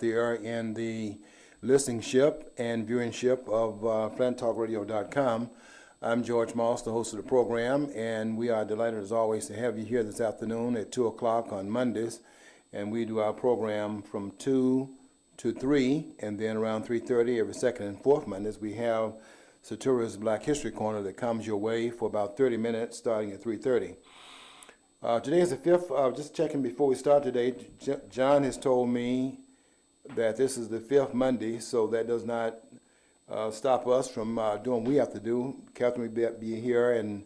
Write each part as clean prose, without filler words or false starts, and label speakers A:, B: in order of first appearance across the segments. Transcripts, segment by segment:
A: there in the listenership and viewership of FlintTalkRadio.com. I'm George Moss, the host of the program, and we are delighted as always to have you here this afternoon at 2 o'clock on Mondays. And we do our program from 2 to 3, and then around 3:30 every second and fourth Mondays, we have Satura's Black History Corner that comes your way for about 30 minutes starting at 3:30. Today is the 5th. Just checking before we start today, John has told me that this is the 5th Monday, so that does not stop us from doing what we have to do. Catherine will be here, and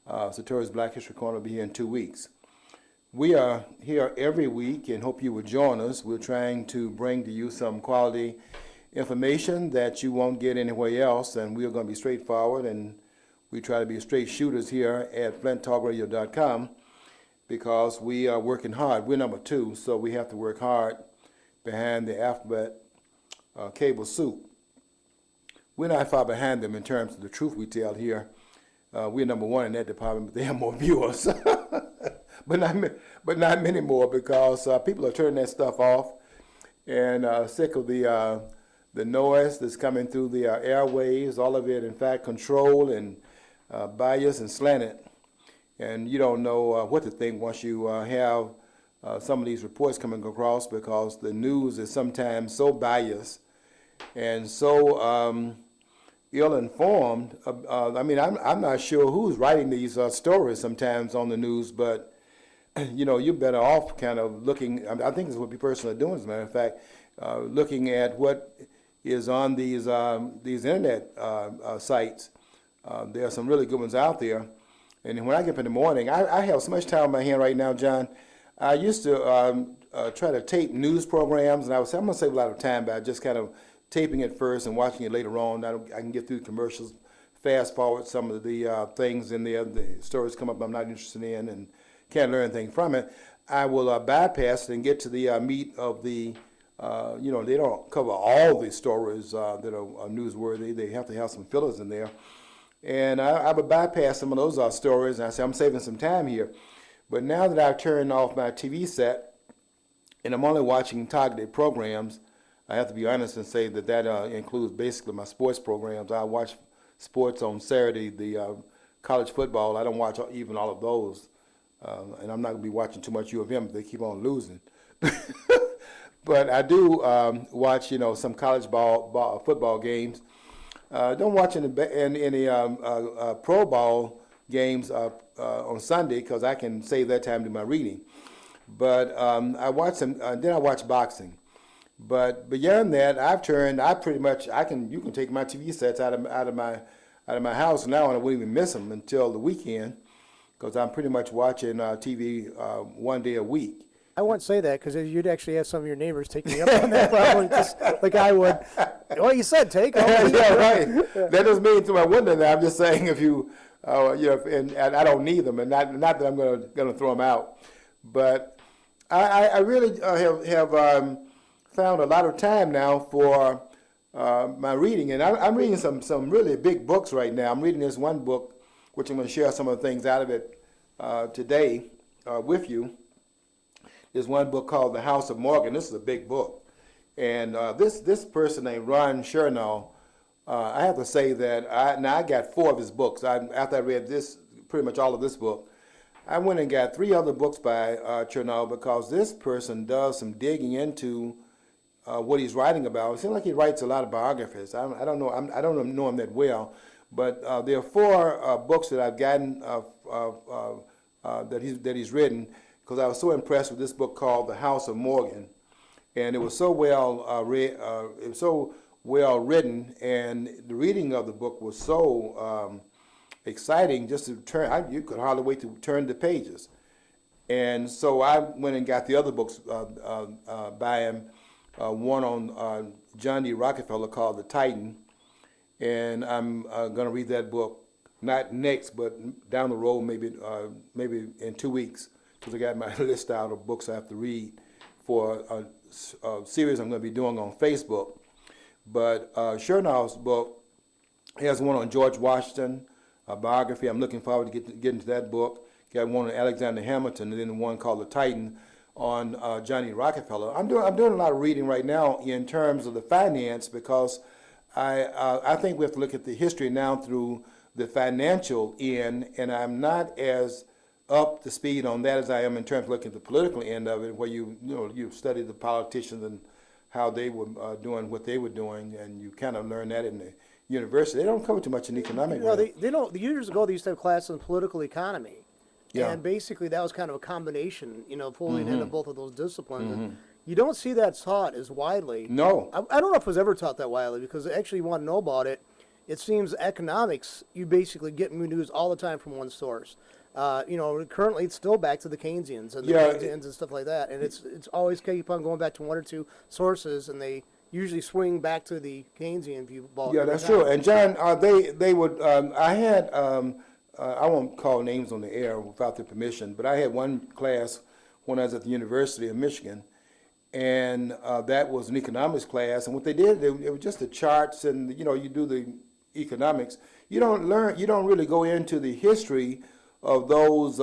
A: Satura's Black History Corner will be here in 2 weeks. We are here every week and hope you will join us. We're trying to bring to you some quality information that you won't get anywhere else, and we're going to be straightforward, and we try to be straight shooters here at FlintTalkRadio.com because we are working hard. We're number 2, so we have to work hard behind the alphabet cable soup. We're not far behind them in terms of the truth we tell here. We're number 1 in that department, but they have more viewers. but not many more because people are turning that stuff off and sick of the noise that's coming through the airwaves, all of it, in fact, controlled and biased and slanted. And you don't know what to think once you have some of these reports coming across because the news is sometimes so biased and so ill-informed. I'm not sure who's writing these stories sometimes on the news, but you're better off kind of looking. I think this is what people are doing, as a matter of fact, looking at what is on these internet sites. There are some really good ones out there. And when I get up in the morning, I have so much time on my hand right now, John. I used to try to tape news programs, and I'm going to save a lot of time by just kind of taping it first and watching it later on. I can get through commercials, fast forward some of the things in there, the stories come up I'm not interested in and can't learn anything from it. I will bypass it and get to the meat of the, they don't cover all the stories that are newsworthy. They have to have some fillers in there. And I would bypass some of those stories, and I say, I'm saving some time here. But now that I've turned off my TV set, and I'm only watching targeted programs, I have to be honest and say that includes basically my sports programs. I watch sports on Saturday, the college football. I don't watch even all of those. And I'm not going to be watching too much U of M if they keep on losing. But I do watch, some college football games. Don't watch any pro ball games on Sunday because I can save that time to my reading. But I watch some. Then I watch boxing. But beyond that, you can take my TV sets out of my house now, and I wouldn't even miss them until the weekend because I'm pretty much watching TV one day a week.
B: I won't say that because you'd actually have some of your neighbors taking me up on that probably just like I would. Well, you said take them.
A: Yeah, right. That doesn't mean through my window now. I'm just saying if you, and I don't need them, and not that I'm going to throw them out. But I really have found a lot of time now for my reading, and I'm reading some really big books right now. I'm reading this one book, which I'm going to share some of the things out of it today with you. There's one book called The House of Morgan. This is a big book. And this person named Ron Chernow, I have to say that I got 4 of his books. After I read pretty much all of this book, I went and got 3 other books by Chernow because this person does some digging into what he's writing about. It seems like he writes a lot of biographies. I don't know. I don't know him that well, but there are 4 books that I've gotten that he's written. Because I was so impressed with this book called The House of Morgan, and it was so well written, and the reading of the book was so exciting. Just to turn, you could hardly wait to turn the pages. And so I went and got the other books by him. One on John D. Rockefeller called The Titan, and I'm going to read that book not next, but down the road, maybe in 2 weeks. Because I got my list out of books I have to read for a series I'm going to be doing on Facebook. But Chernow's book has one on George Washington, a biography. I'm looking forward to getting to that book. Got one on Alexander Hamilton, and then one called The Titan on Johnny Rockefeller. I'm doing a lot of reading right now in terms of the finance because I think we have to look at the history now through the financial end, and I'm not as up to speed on that as I am in terms of looking at the political end of it, where you study the politicians and how they were doing what they were doing, and you kind of learn that in the university. They don't cover too much in economics.
B: You know, they don't. Years ago, they used to have classes in political economy,
A: Yeah.
B: and basically that was kind of a combination, pulling into both of those disciplines. And you don't see that taught as widely.
A: No.
B: I don't know if it was ever taught that widely because actually, you want to know about it. It seems economics, you basically get news all the time from one source. Currently it's still back to the Keynesians and the Keynesians and stuff like that, and it's always keep on going back to one or two sources, and they usually swing back to the Keynesian view.
A: Yeah, that's true. And John, they would. I had. I won't call names on the air without their permission, but I had one class when I was at the University of Michigan, and that was an economics class. And what they did, it was just the charts, and you do the economics. You don't really go into the history of those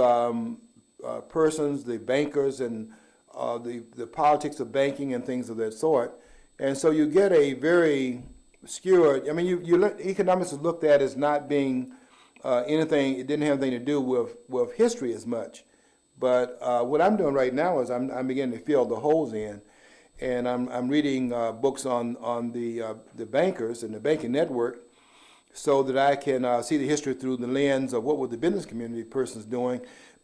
A: persons, the bankers, and the politics of banking and things of that sort. And so you get a very skewed. I mean, economics is looked at as not being anything. It didn't have anything to do with history as much. But what I'm doing right now is I'm beginning to fill the holes in, and I'm reading books on the bankers and the banking network, so that I can see the history through the lens of what were the business community persons doing,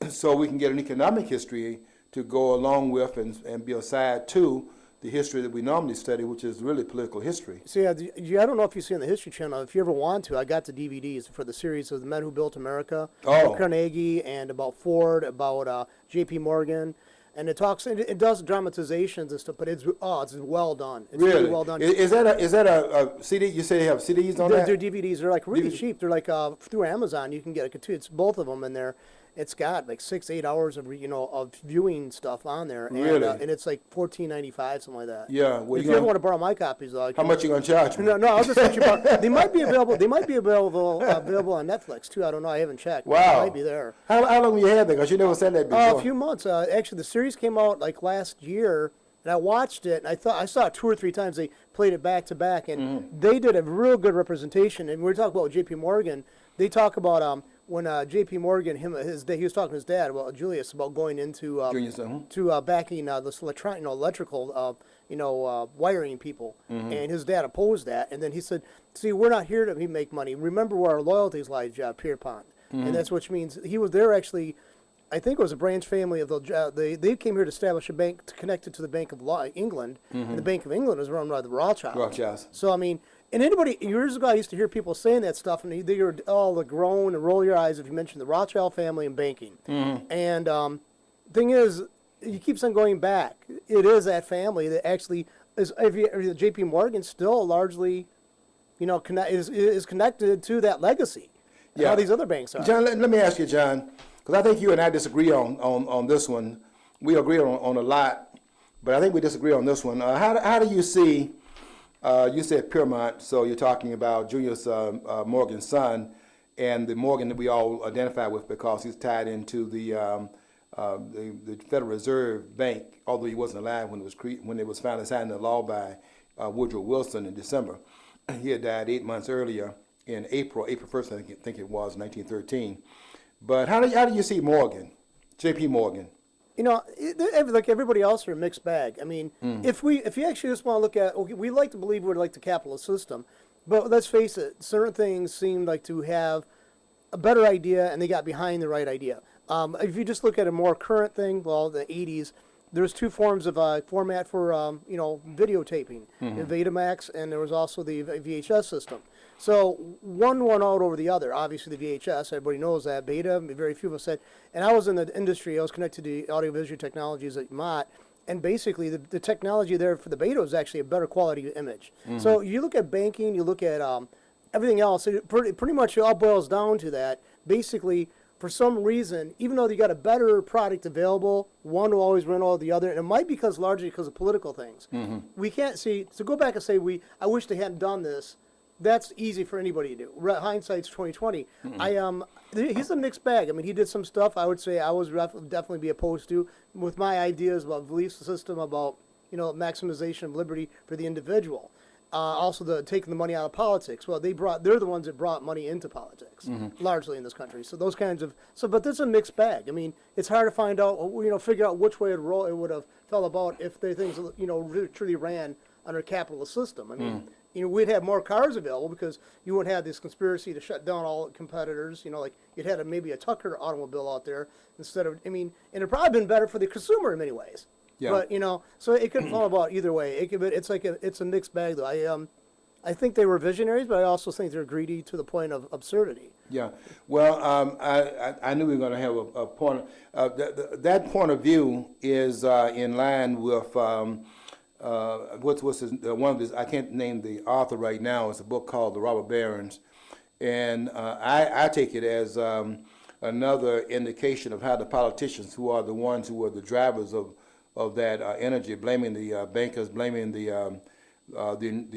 A: so we can get an economic history to go along with and be a side to the history that we normally study, which is really political history.
B: See, I don't know if you see on the History Channel, if you ever want to, I got the DVDs for the series of The Men Who Built America, about Carnegie, and about Ford, about J.P. Morgan. And it does dramatizations and stuff, but it's well done. It's really well done.
A: Is that a CD? You say they have CDs on that?
B: They're DVDs. They're like really cheap. They're like through Amazon. You can get it's both of them, and it's got like 6-8 hours of of viewing stuff on there.
A: Really?
B: And it's like $14.95, something like that.
A: Yeah.
B: Well, if you ever want to borrow my copies,
A: how much you gonna charge me?
B: No, I'll just let you borrow. They might be available. Available on Netflix too. I don't know. I haven't checked.
A: Wow.
B: They might be there.
A: How long have you had that? Because you never said that before.
B: A few months. Actually, the series came out like last year, and I watched it. And I saw it 2 or 3 times. They played it back to back, and they did a real good representation. And we were talking about J.P. Morgan. They talk about when J.P. Morgan, he was talking to his dad, Julius, about going into backing this electrical wiring people, and his dad opposed that. And then he said, "See, we're not here to make money. Remember where our loyalties lie, Pierpont." And that's which means he was there actually. I think it was a branch family of they came here to establish a bank connected to the Bank of England. And the Bank of England was run by the Rothschilds. So I mean, and anybody years ago, I used to hear people saying that stuff, and they were all groan and roll your eyes if you mentioned the Rothschild family and banking. And thing is, you keep on going back. It is that family that actually is. If J.P. Morgan still largely, is connected to that legacy. Yeah. How these other banks are.
A: John, let me ask you, John, because I think you and I disagree on this one. We agree on a lot, but I think we disagree on this one. How do you see? You said Pierpont, so you're talking about Julius Morgan's son, and the Morgan that we all identify with because he's tied into the Federal Reserve Bank, although he wasn't alive when it was finally signed into law by Woodrow Wilson in December. He had died 8 months earlier in April 1st, I think it was, 1913. But how do you see Morgan, J.P. Morgan?
B: Like everybody else, are a mixed bag. I mean, if you actually just want to look at, we like to believe we're like the capitalist system, but let's face it, certain things seem like to have a better idea, and they got behind the right idea. If you just look at a more current thing, the 80s, there's 2 forms of format for videotaping, the Betamax, and there was also the VHS system. So one won out over the other. Obviously, the VHS, everybody knows that. Beta, very few of us said. And I was in the industry. I was connected to audiovisual technologies at Mott. And basically, the technology there for the Beta was actually a better quality image. So you look at banking, you look at everything else. It pretty much all boils down to that. Basically, for some reason, even though you got a better product available, one will always run over the other. And it might be largely because of political things. We can't see. So go back and say, I wish they hadn't done this. that's easy for anybody to do. Hindsight's 2020. He's a mixed bag. I mean, he did some stuff I would say I was definitely be opposed to with my ideas about belief system, about maximization of liberty for the individual. Also, the taking the money out of politics. Well, they're the ones that brought money into politics, largely in this country. So those kinds of but there's a mixed bag. I mean, it's hard to find out, figure out which way it would have fell about if the things really, truly ran under a capitalist system. I mean, we'd have more cars available because you wouldn't have this conspiracy to shut down all competitors. Like you'd had maybe a Tucker automobile out there instead of. I mean, and it'd probably been better for the consumer in many ways. Yeah. But so it could fall about either way. It's a mixed bag though. I think they were visionaries, but I also think they're greedy to the point of absurdity.
A: Yeah. Well, I knew we were going to have a point. That point of view is in line with what's one of his. I can't name the author right now. It's a book called The Robber Barons, and I take it as another indication of how the politicians, who are the ones who are the drivers of that energy, blaming the bankers, blaming the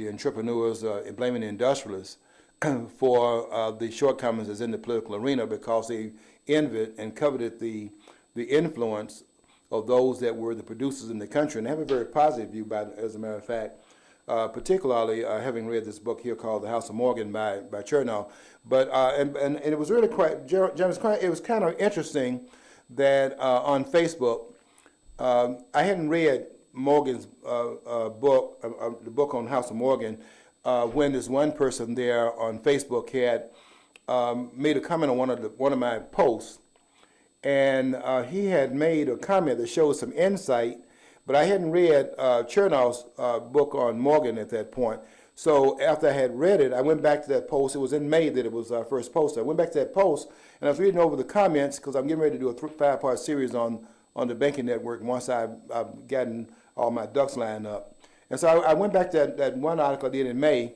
A: entrepreneurs, blaming the industrialists for the shortcomings that's in the political arena, because they envied and coveted the influence of those that were the producers in the country, and they have a very positive view as a matter of fact. Particularly having read this book here called The House of Morgan by Chernow, but and it was really it was kind of interesting that on Facebook. I hadn't read Morgan's book, the book on House of Morgan, when this one person there on Facebook had made a comment on one of my posts, and he had made a comment that showed some insight, but I hadn't read Chernow's book on Morgan at that point. So after I had read it, I went back to that post. It was in May that it was our first post. I went back to that post, and I was reading over the comments because I'm getting ready to do a 5-part series on the banking network once I've gotten all my ducks lined up. And so I went back to that one article I did in May,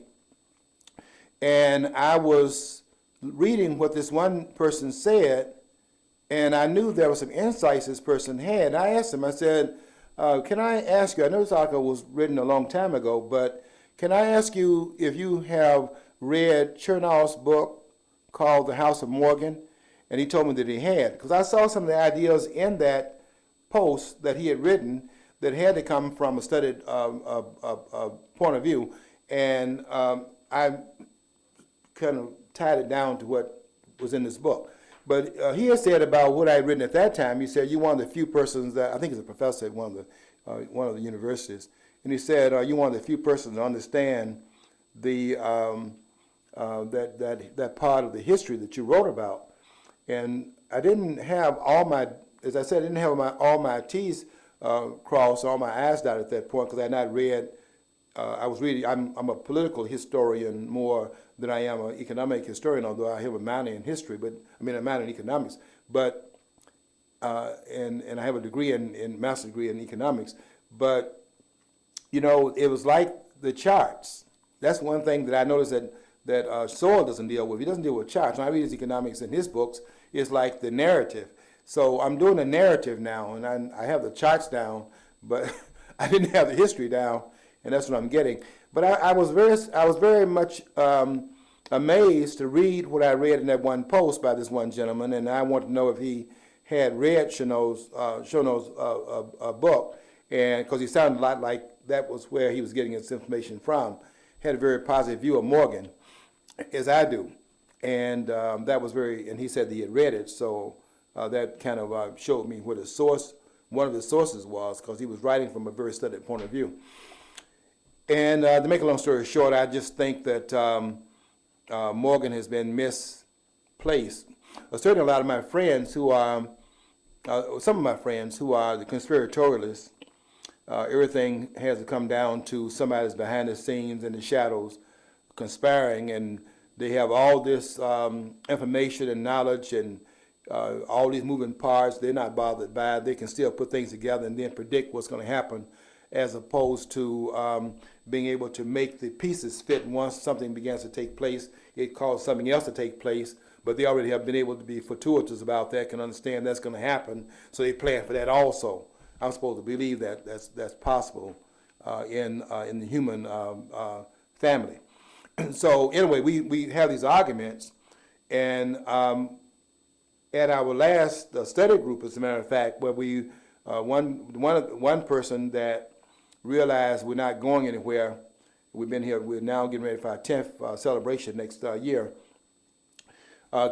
A: and I was reading what this one person said, and I knew there were some insights this person had. And I asked him, I said, can I ask you, I know this article was written a long time ago, but can I ask you if you have read Chernow's book called The House of Morgan? And he told me that he had, because I saw some of the ideas in that post that he had written that had to come from a studied point of view, and I kind of tied it down to what was in this book. But he had said about what I had written at that time. He said, "You're one of the few persons that I think he's a professor at one of the universities," and he said, "You're one of the few persons that understand the that part of the history that you wrote about." And I didn't have as I said, I didn't have all my T's crossed, all my I's dotted at that point, because I had not read. I'm a political historian more than I am an economic historian, although I have a minor in history, a minor in economics. But and I have a degree master's degree in economics. But it was like the charts. That's one thing that I noticed that Sowell doesn't deal with. He doesn't deal with charts. When I read his economics in his books, it's like the narrative. So I'm doing a narrative now, and I have the charts down, but I didn't have the history down, and that's what I'm getting. But I was very much amazed to read what I read in that one post by this one gentleman, and I wanted to know if he had read Chernow's book, and because he sounded a lot like that was where he was getting his information from. Had a very positive view of Morgan, as I do, and that was and he said that he had read it, so. That kind of showed me what one of the sources was, because he was writing from a very studied point of view. And to make a long story short, I just think that Morgan has been misplaced. Certainly a lot of my friends some of my friends who are the conspiratorialists, everything has to come down to somebody's behind the scenes in the shadows conspiring, and they have all this information and knowledge and all these moving parts. They're not bothered by it. They can still put things together and then predict what's going to happen, as opposed to being able to make the pieces fit. Once something begins to take place, it causes something else to take place, but they already have been able to be fortuitous about that, can understand that's going to happen, so they plan for that also. I'm supposed to believe that that's possible in the human family. So anyway, we have these arguments, and at our last study group, as a matter of fact, where we one person that realized we're not going anywhere. We've been here. We're now getting ready for our 10th celebration next year.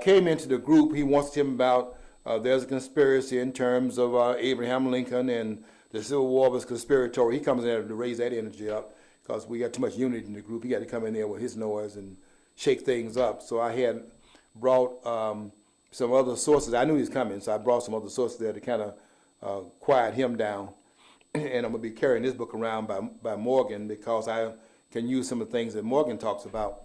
A: Came into the group. He wants to tell me about there's a conspiracy in terms of Abraham Lincoln and the Civil War was conspiratorial. He comes in there to raise that energy up because we got too much unity in the group. He got to come in there with his noise and shake things up. So I had brought some other sources. I knew he was coming, so I brought some other sources there to kind of quiet him down. And I'm going to be carrying this book around by Morgan because I can use some of the things that Morgan talks about.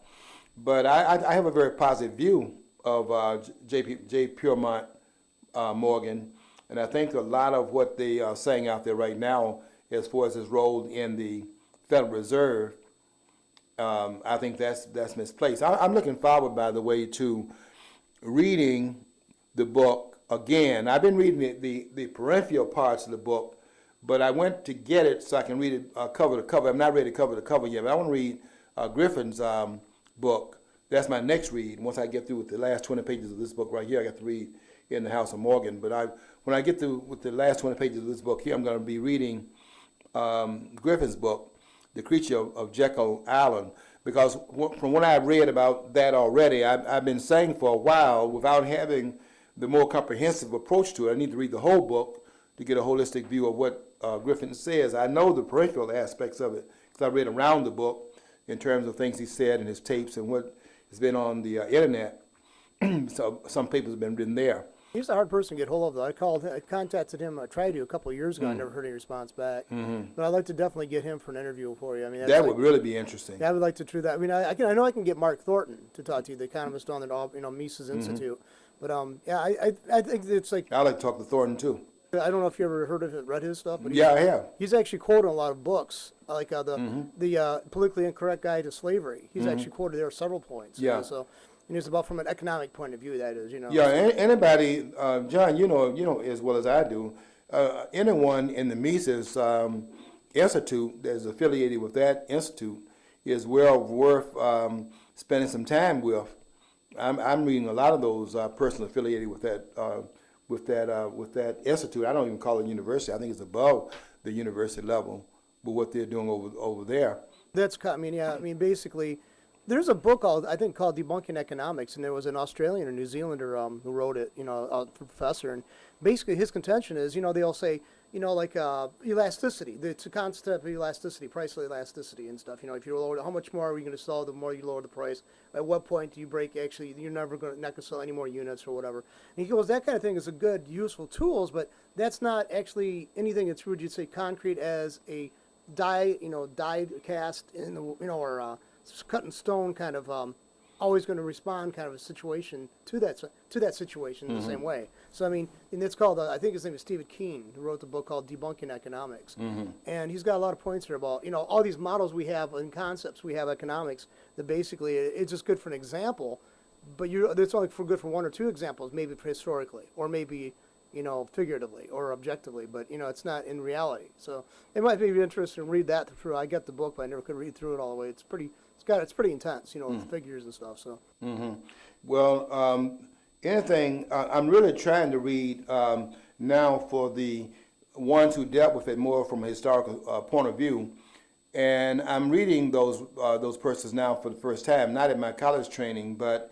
A: But I have a very positive view of J. Piermont Morgan, and I think a lot of what they are saying out there right now as far as his role in the Federal Reserve, I think that's misplaced. I'm looking forward, by the way, to reading the book again. I've been reading the peripheral parts of the book, but I went to get it so I can read it cover to cover. I'm not ready cover to cover yet, but I want to read Griffin's book. That's my next read. Once I get through with the last 20 pages of this book right here, I got to read In the House of Morgan. But when I get through with the last 20 pages of this book here, I'm going to be reading Griffin's book, The Creature of Jekyll Island, because from what I've read about that already, I've been saying for a while, without having the more comprehensive approach to it, I need to read the whole book to get a holistic view of what Griffin says. I know the peripheral aspects of it because I read around the book in terms of things he said in his tapes and what has been on the internet. So some papers have been written there.
B: He's a hard person to get hold of, though. I contacted him. I tried to a couple of years ago. I never heard any response back. But I'd like to definitely get him for an interview for you. I mean,
A: that would really be interesting.
B: Yeah, I would like to do that. I mean, I know I can get Mark Thornton to talk to you, the economist on the Mises Institute. But yeah, I think it's like
A: I like to talk to Thornton too.
B: I don't know if you ever heard of it, read his stuff. But
A: Yeah, I have.
B: He's actually quoted a lot of books, like the Politically Incorrect Guide to Slavery. He's actually quoted there several points.
A: Yeah.
B: So. And it's about from an economic point of view, that is,
A: Yeah, anybody, John, you know as well as I do, anyone in the Mises Institute that is affiliated with that institute is well worth spending some time with. I'm reading a lot of those persons affiliated with that institute. I don't even call it university. I think it's above the university level, but what they're doing over there.
B: Basically. There's a book called Debunking Economics, and there was an Australian or New Zealander who wrote it, a professor, and basically his contention is, they'll say, elasticity. It's a concept of elasticity, price elasticity and stuff. If you lower, how much more are we going to sell? The more you lower the price. At what point do you break? Actually, you're not going to sell any more units or whatever. And he goes, that kind of thing is a good, useful tools, but that's not actually anything that's would you say concrete as a die cast in the or cut in stone kind of always going to respond kind of a situation to that situation in the same way. So I mean, and it's called I think his name is Stephen Keen, who wrote the book called Debunking Economics, and he's got a lot of points here about all these models we have and concepts we have economics that basically it's just good for an example, but it's only good for one or two examples, maybe historically or maybe figuratively or objectively, but it's not in reality. So it might be interesting to read that through. I got the book, but I never could read through it all the way. It's pretty intense, with figures and stuff. So.
A: Well, anything I'm really trying to read now for the ones who dealt with it more from a historical point of view, and I'm reading those persons now for the first time, not in my college training, but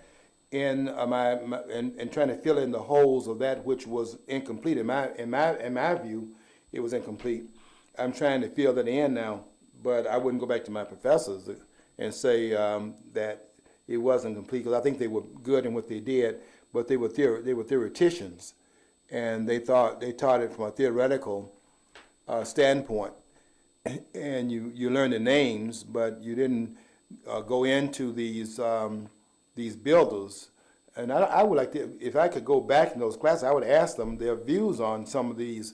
A: in and trying to fill in the holes of that which was incomplete. In my view, it was incomplete. I'm trying to fill that in now, but I wouldn't go back to my professors and say that it wasn't complete, because I think they were good in what they did, but they were theoreticians, and they taught it from a theoretical standpoint, and you learned the names, but you didn't go into these builders. And I would like to, if I could go back in those classes, I would ask them their views on some of these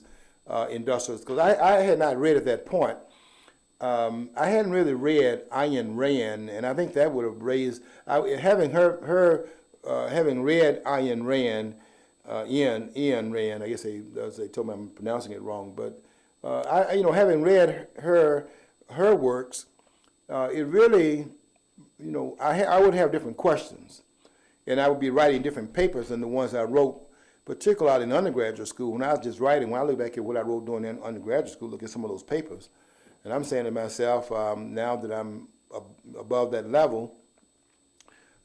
A: industrialists, because I had not read at that point. I hadn't really read Ayn Rand, and I think that would have raised, having read Ayn Rand, Ian Rand, I guess they told me I'm pronouncing it wrong, but having read her works, it really I would have different questions, and I would be writing different papers than the ones I wrote, particularly in undergraduate school. When I was just writing, when I look back at what I wrote during undergraduate school, look at some of those papers, and I'm saying to myself, now that I'm above that level,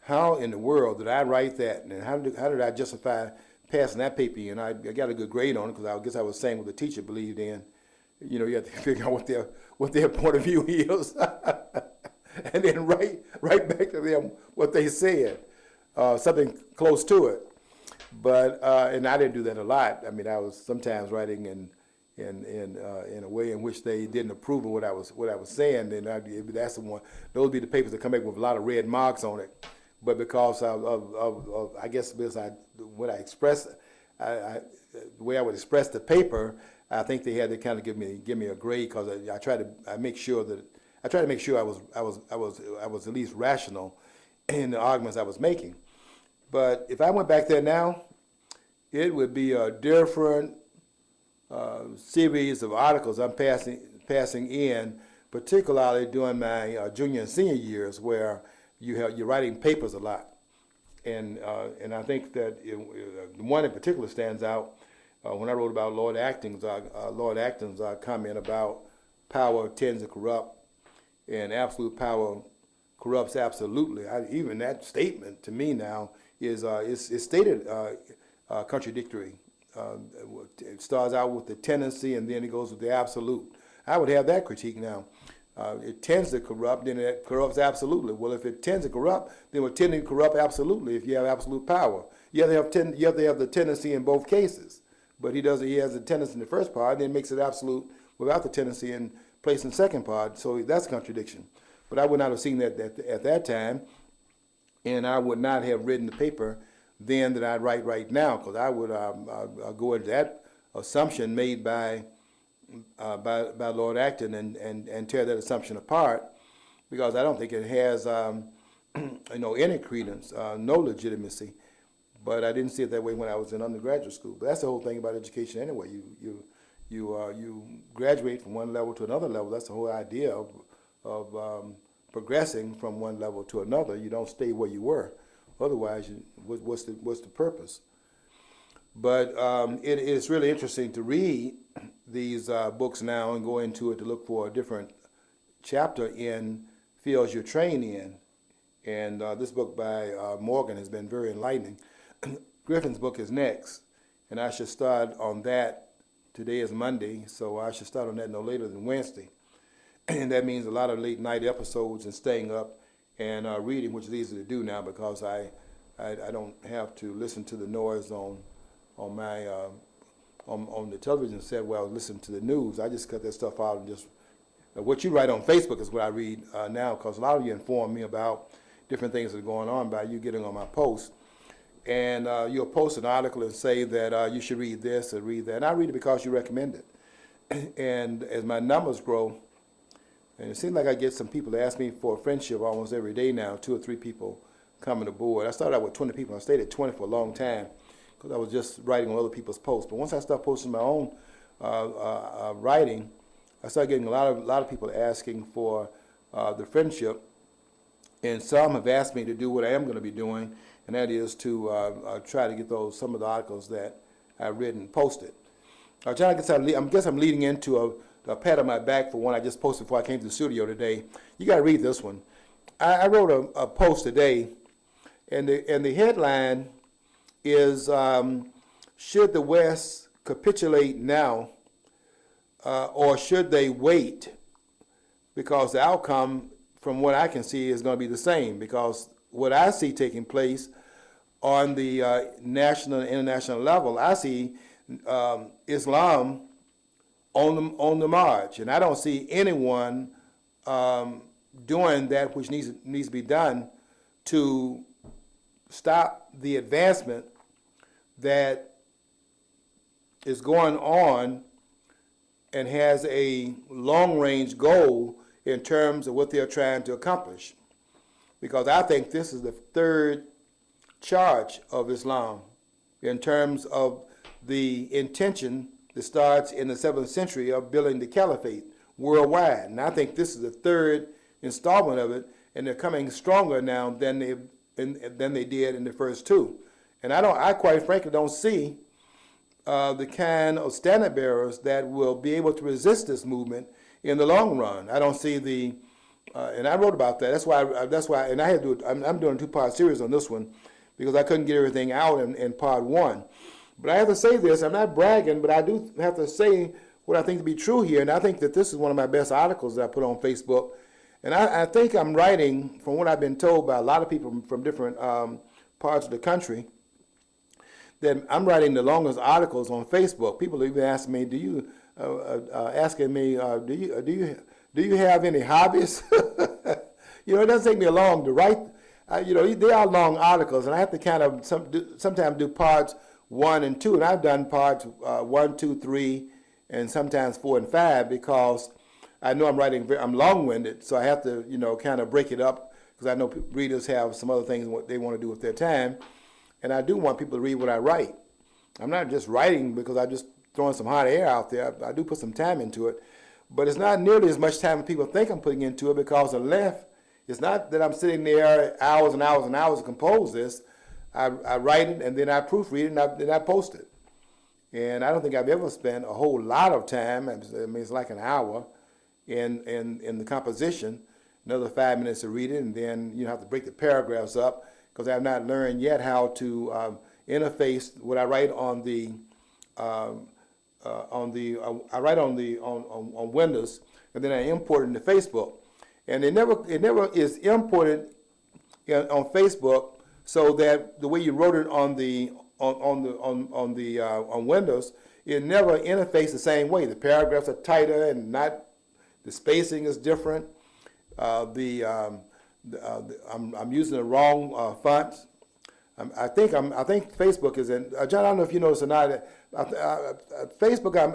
A: how in the world did I write that, and how did I justify passing that paper in? I got a good grade on it because I guess I was saying what the teacher believed in. You have to figure out what their point of view is, and then write back to them what they said, something close to it. But and I didn't do that a lot. I mean, I was sometimes writing in a way in which they didn't approve of what I was saying. Then that's the one. Those would be the papers that come back with a lot of red marks on it. But because of I guess because what I expressed, the way I would express the paper, I think they had to kind of give me a grade because I try to make sure I was at least rational in the arguments I was making. But if I went back there now, it would be a different series of articles I'm passing in, particularly during my junior and senior years, where you're writing papers a lot, and I think that the one in particular stands out when I wrote about Lord Acton's comment about power tends to corrupt, and absolute power corrupts absolutely. Even that statement to me now is stated contradictory. It starts out with the tendency, and then it goes with the absolute. I would have that critique now. It tends to corrupt, then it corrupts absolutely. Well, if it tends to corrupt, then it would tend to corrupt absolutely if you have absolute power. You have to have the tendency in both cases. But he doesn't. He has the tendency in the first part, and then makes it absolute without the tendency in place in the second part. So that's a contradiction. But I would not have seen that at that time, and I would not have written the paper then that I write right now, because I would go into that assumption made by Lord Acton and tear that assumption apart, because I don't think it has any credence, no legitimacy. But I didn't see it that way when I was in undergraduate school. But that's the whole thing about education anyway. You graduate from one level to another level. That's the whole idea of progressing from one level to another. You don't stay where you were. Otherwise, what's the purpose? But it is really interesting to read these books now and go into it to look for a different chapter in fields you're trained in. And this book by Morgan has been very enlightening. Griffin's book is next, and I should start on that. Today is Monday, so I should start on that no later than Wednesday. And that means a lot of late night episodes and staying up and reading, which is easy to do now because I don't have to listen to the noise on my on the television set where I was listening to the news. I just cut that stuff out and just what you write on Facebook is what I read now, because a lot of you inform me about different things that are going on by you getting on my post. And you'll post an article and say that you should read this or read that. And I read it because you recommend it. And as my numbers grow, and it seems like I get some people that ask me for a friendship almost every day now, 2 or 3 people coming aboard. I started out with 20 people. I stayed at 20 for a long time because I was just writing on other people's posts. But once I started posting my own writing, I started getting a lot of people asking for the friendship. And some have asked me to do what I am going to be doing, and that is to try to get some of the articles that I've written posted. I guess I'm leading into a pat on my back for one I just posted before I came to the studio today. You got to read this one. I wrote a post today, and the headline is, should the West capitulate now, or should they wait? Because the outcome, from what I can see, is going to be the same, because what I see taking place on the national and international level, I see Islam on the march, and I don't see anyone doing that which needs to be done to stop the advancement that is going on and has a long-range goal in terms of what they're trying to accomplish. Because I think this is the third charge of Islam in terms of the intention that starts in the 7th century of building the caliphate worldwide. And I think this is the third installment of it, and they're coming stronger now than they did in the first two. And I quite frankly don't see the kind of standard bearers that will be able to resist this movement in the long run. I don't see the, and I wrote about that. That's why, and I had to do. I'm doing a 2-part series on this one because I couldn't get everything out in part one. But I have to say this. I'm not bragging, but I do have to say what I think to be true here. And I think that this is one of my best articles that I put on Facebook. And I think I'm writing, from what I've been told by a lot of people from different parts of the country, that I'm writing the longest articles on Facebook. People even ask me, do you have any hobbies? It doesn't take me long to write. They are long articles, and I have to kind of sometimes do parts 1 and 2, and I've done parts 1, 2, 3, and sometimes 4 and 5 because I know I'm long-winded, so I have to kind of break it up because I know readers have some other things what they want to do with their time. And I do want people to read what I write. I'm not just writing because I'm just throwing some hot air out there. I do put some time into it. But it's not nearly as much time as people think I'm putting into it because on the left, it's not that I'm sitting there hours and hours and hours to compose this. I write it and then I proofread it and then I post it. And I don't think I've ever spent a whole lot of time, I mean it's like an hour, in the composition, another 5 minutes to read it, and then you have to break the paragraphs up, because I have not learned yet how to interface what I write on Windows, and then I import it into Facebook, and it never is imported on Facebook so that the way you wrote it on Windows, it never interfaces the same way. The paragraphs are tighter and the spacing is different. I'm using the wrong fonts. I think Facebook is in. John, I don't know if you noticed or not. Facebook, I'm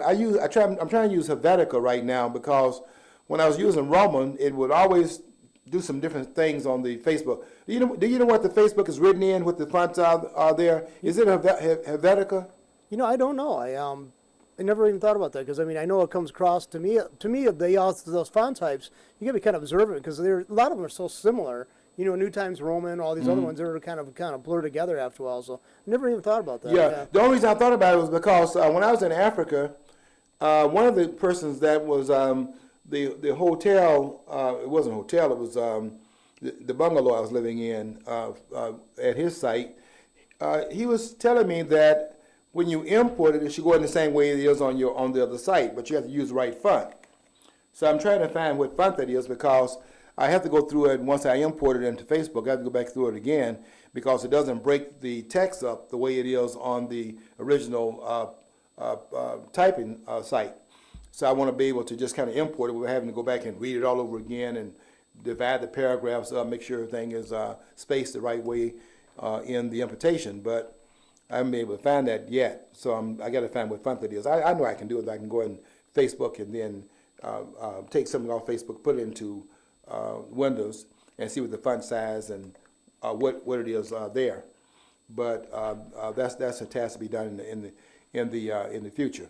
A: trying to use Helvetica right now because when I was using Roman, it would always do some different things on the Facebook. Do you know what the Facebook is written in? What the fonts are there? Is it Helvetica?
B: I don't know. I never even thought about that because I know it comes across to me. Those font types, you got to be kind of observant because a lot of them are so similar. New Times Roman, all these other ones, they're kind of blur together after a while. So I never even thought about that.
A: Yeah. The only reason I thought about it was because when I was in Africa, one of the persons that was the hotel, it wasn't a hotel, it was the bungalow I was living in at his site. He was telling me that when you import it, it should go in the same way it is on the other site, but you have to use the right font. So I'm trying to find what font that is because I have to go through it once I import it into Facebook. I have to go back through it again because it doesn't break the text up the way it is on the original typing site. So I want to be able to just kind of import it without having to go back and read it all over again and divide the paragraphs up, make sure everything is spaced the right way in the importation. But I haven't been able to find that yet. So I got to find what font that is. I know I can do it. I can go in Facebook and then take something off Facebook, put it into Windows, and see what the font size and what it is there. But that's a task to be done in the future.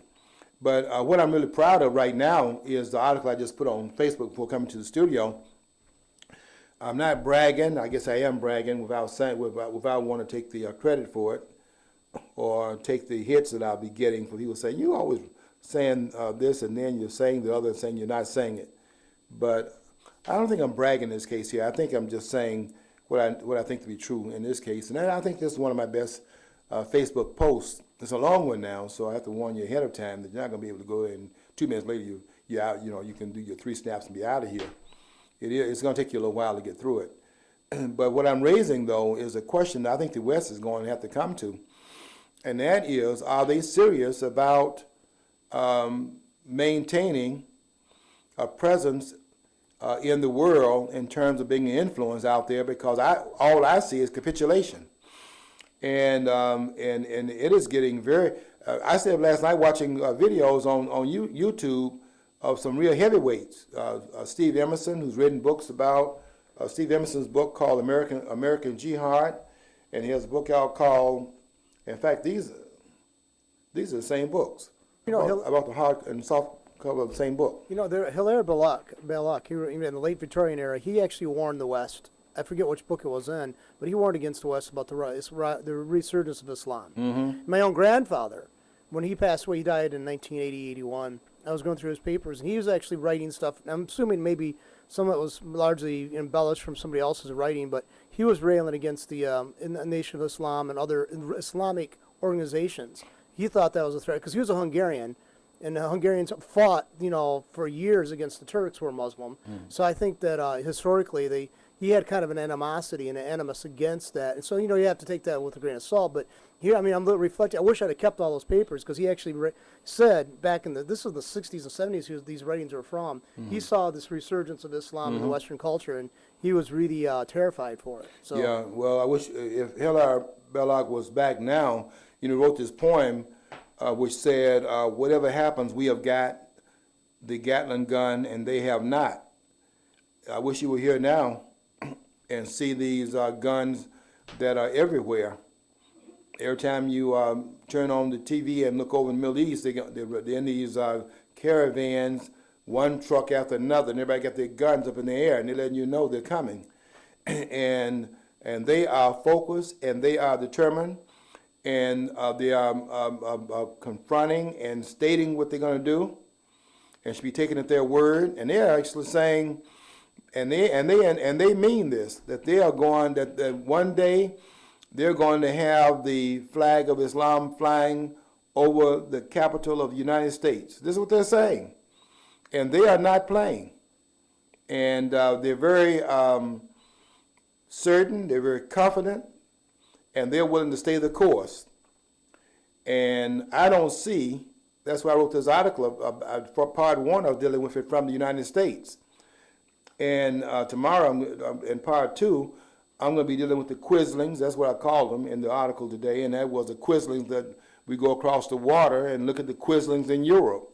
A: But what I'm really proud of right now is the article I just put on Facebook before coming to the studio. I'm not bragging. I guess I am bragging without wanting to take the credit for it or take the hits that I'll be getting for people saying, you always saying this and then you're saying the other and saying you're not saying it. But I don't think I'm bragging in this case here. I think I'm just saying what I think to be true in this case. And I think this is one of my best Facebook posts. It's a long one now, so I have to warn you ahead of time that you're not going to be able to go in 2 minutes later. You're out. You can do your 3 snaps and be out of here. It's going to take you a little while to get through it. But what I'm raising, though, is a question that I think the West is going to have to come to, and that is, are they serious about maintaining a presence in the world in terms of being an influence out there? Because all I see is capitulation. And it is getting very. I said last night watching videos on YouTube of some real heavyweights. Steve Emerson, who's written books about Steve Emerson's book called American Jihad, and he has a book out called. In fact, these are the same books about the hard and soft cover of the same book.
B: You know, Hilaire Belloc, he, in the late Victorian era, he actually warned the West. I forget which book it was in, but he warned against the West about the resurgence of Islam.
A: Mm-hmm.
B: My own grandfather, when he passed away, he died in 1980, 81. I was going through his papers, and he was actually writing stuff. I'm assuming maybe some of it was largely embellished from somebody else's writing, but he was railing against the Nation of Islam and other Islamic organizations. He thought that was a threat because he was a Hungarian, and the Hungarians fought, you know, for years against the Turks who were Muslim. So I think that historically he had kind of an animosity and an animus against that. And so, you know, you have to take that with a grain of salt. But here, I mean, I'm reflecting. I wish I'd have kept all those papers because he actually said back in this was the 60s and 70s these writings were from. He saw this resurgence of Islam in the Western culture, and he was really terrified for it. So,
A: Yeah, well, I wish if Hilaire Belloc was back now, you know, wrote this poem which said, whatever happens, we have got the Gatling gun and they have not. I wish you were here now and see these guns that are everywhere. Every time you turn on the TV and look over in the Middle East, they're in these caravans, one truck after another, and everybody got their guns up in the air, and they're letting you know they're coming. and they are focused, and they are determined, and they are confronting and stating what they're going to do, and should be taken at their word. And they're actually saying, and they mean this, that they are going, that one day they're going to have the flag of Islam flying over the capital of the United States. This is what they're saying. And they are not playing. And they're very certain, they're very confident, and they're willing to stay the course. And I don't see, that's why I wrote this article, for part one, I was dealing with it from the United States. And tomorrow, in part two, I'm going to be dealing with the Quislings. That's what I called them in the article today. And that was the Quislings that we go across the water and look at the Quislings in Europe.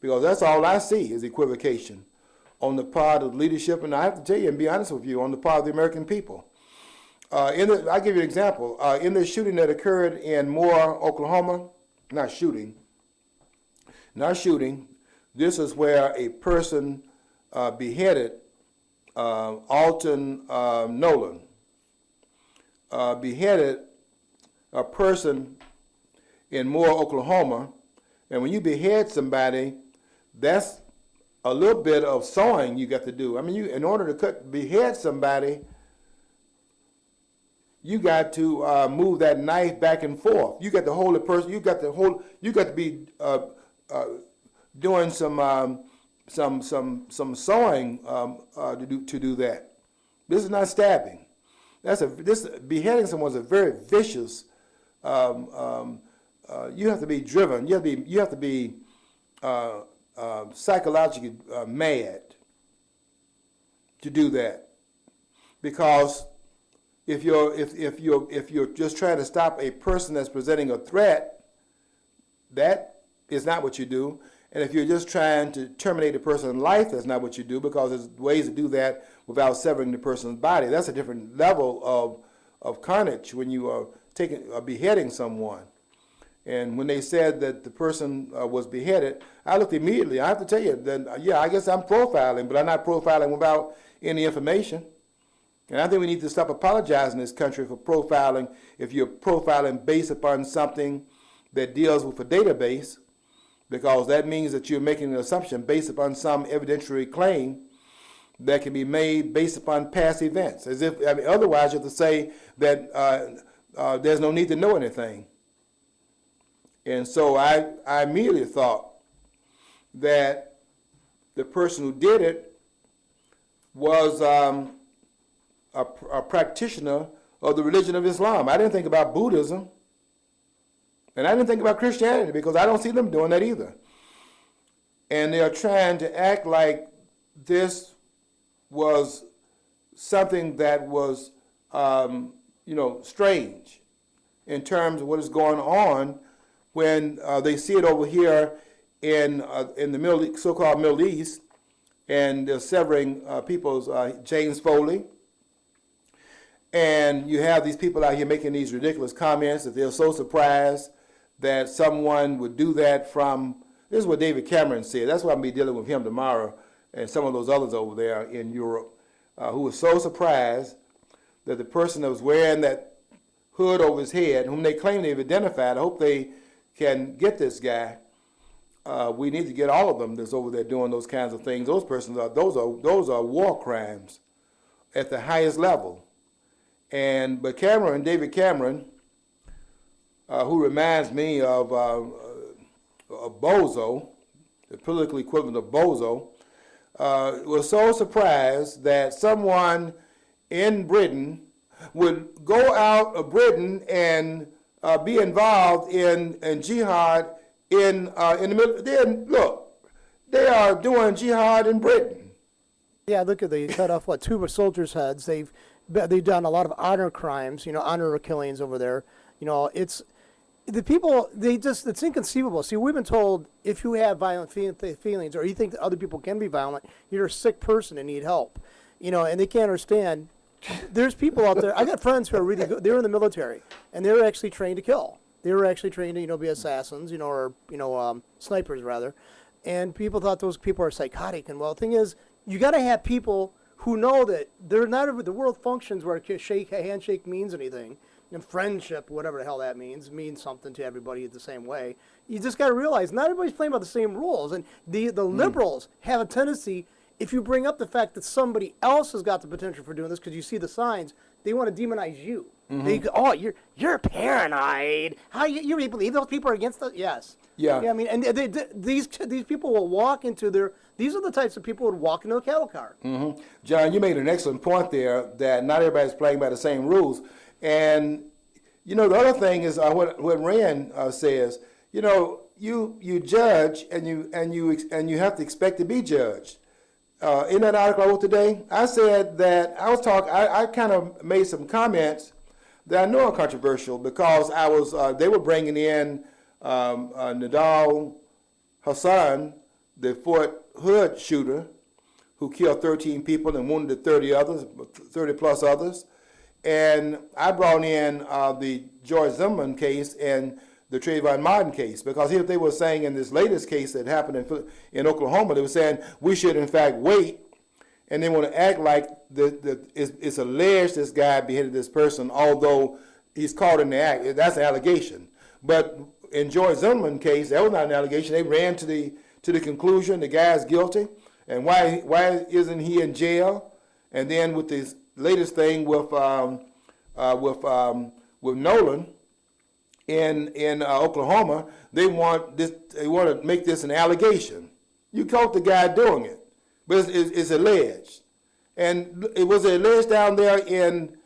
A: Because that's all I see is equivocation on the part of leadership. And I have to tell you and be honest with you, on the part of the American people. I'll give you an example. In the shooting that occurred in Moore, Oklahoma, not shooting, this is where a person beheaded Alton Nolan. Beheaded a person in Moore, Oklahoma, and when you behead somebody, that's a little bit of sewing you got to do. I mean, in order to behead somebody, you got to move that knife back and forth. You got to hold the person. You got to be doing some sewing to do that. This is not stabbing. This beheading someone is a very vicious. You have to be driven. You have to be psychologically mad to do that, because if you're just trying to stop a person that's presenting a threat, that is not what you do. And if you're just trying to terminate a person's life, that's not what you do, because there's ways to do that without severing the person's body. That's a different level of carnage when you are beheading someone. And when they said that the person was beheaded, I looked immediately. I have to tell you, that, yeah, I guess I'm profiling, but I'm not profiling without any information. And I think we need to stop apologizing in this country for profiling if you're profiling based upon something that deals with a database, because that means that you're making an assumption based upon some evidentiary claim that can be made based upon past events. As if, I mean, otherwise you have to say that there's no need to know anything. And so I immediately thought that the person who did it was a practitioner of the religion of Islam. I didn't think about Buddhism. And I didn't think about Christianity, because I don't see them doing that either. And they are trying to act like this was something that was, strange in terms of what is going on, when they see it over here in the so-called Middle East, and they're severing people's James Foley. And you have these people out here making these ridiculous comments that they're so surprised that someone would do that from, This is what David Cameron said. That's why I'm going to be dealing with him tomorrow and some of those others over there in Europe who was so surprised that the person that was wearing that hood over his head, whom they claim they've identified, I hope they can get this guy. We need to get all of them that's over there doing those kinds of things. Those persons those are war crimes at the highest level. But David Cameron, who reminds me of Bozo, the political equivalent of Bozo, was so surprised that someone in Britain would go out of Britain and be involved in jihad in the middle. Then look, they are doing jihad in Britain.
B: Yeah, look at they cut off two soldiers' heads. They've done a lot of honor crimes, honor killings over there. It's the people. It's inconceivable. See, we've been told if you have violent feelings or you think that other people can be violent, you're a sick person and need help. And they can't understand. There's people out there. I got friends who are really good. They're in the military and they're actually trained to kill. They were actually trained to be assassins, or snipers rather. And people thought those people are psychotic. And well, the thing is, you got to have people who know that they're not. The world functions where a handshake means anything, and friendship, whatever the hell that means something to everybody the same way. You just got to realize not everybody's playing by the same rules. And the liberals have a tendency. If you bring up the fact that somebody else has got the potential for doing this, because you see the signs, they want to demonize you. Mm-hmm. They go, oh, you're paranoid. How you really believe those people are against us? Yes.
A: Yeah.
B: I mean, and these people will walk into their. These are the types of people who would walk into a cattle car.
A: Mm-hmm. John, you made an excellent point there that not everybody's playing by the same rules. And the other thing is what Rand says. You judge and you have to expect to be judged. In that article I wrote today, I said that I kind of made some comments that I know are controversial because they were bringing in Nidal Hassan, the Fort Hood shooter, who killed 13 people and wounded 30 plus others. And I brought in the George Zimmerman case and the Trayvon Martin case, because here they were saying in this latest case that happened in Oklahoma, they were saying we should in fact wait, and they want to act like it's alleged this guy beheaded this person, although he's caught in the act. That's an allegation. But in George Zimmerman case, that was not an allegation. They ran to the conclusion the guy's guilty, and why isn't he in jail? And then with this latest thing with Nolan. In Oklahoma, they want to make this an allegation. You caught the guy doing it, but it's alleged, and it was alleged down there in